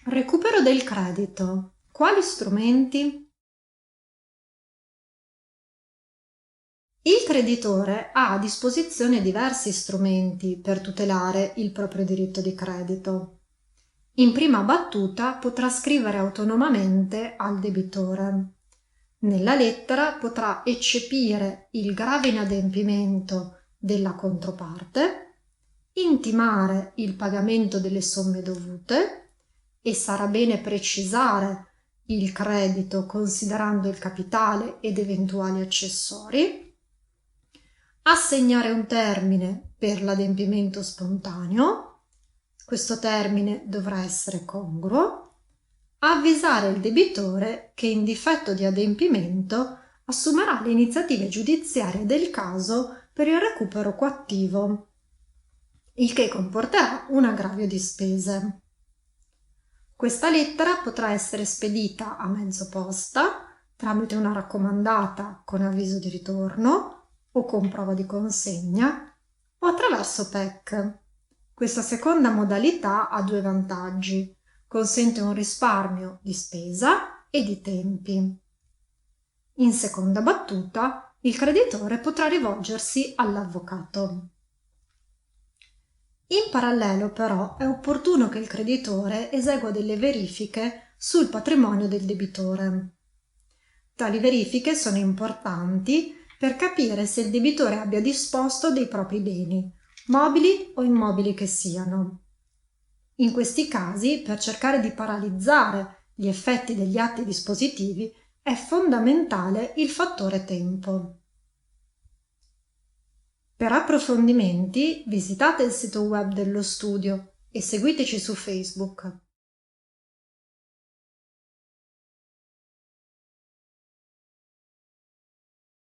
Recupero del credito. Quali strumenti? Il creditore ha a disposizione diversi strumenti per tutelare il proprio diritto di credito. In prima battuta potrà scrivere autonomamente al debitore. Nella lettera potrà eccepire il grave inadempimento della controparte, intimare il pagamento delle somme dovute e sarà bene precisare il credito considerando il capitale ed eventuali accessori, assegnare un termine per l'adempimento spontaneo, questo termine dovrà essere congruo, avvisare il debitore che in difetto di adempimento assumerà le iniziative giudiziarie del caso per il recupero coattivo, il che comporterà un aggravio di spese. Questa lettera potrà essere spedita a mezzo posta tramite una raccomandata con avviso di ritorno o con prova di consegna o attraverso PEC. Questa seconda modalità ha due vantaggi: consente un risparmio di spesa e di tempi. In seconda battuta, il creditore potrà rivolgersi all'avvocato. In parallelo, però, è opportuno che il creditore esegua delle verifiche sul patrimonio del debitore. Tali verifiche sono importanti per capire se il debitore abbia disposto dei propri beni, mobili o immobili che siano. In questi casi, per cercare di paralizzare gli effetti degli atti dispositivi, è fondamentale il fattore tempo. Per approfondimenti visitate il sito web dello studio e seguiteci su Facebook.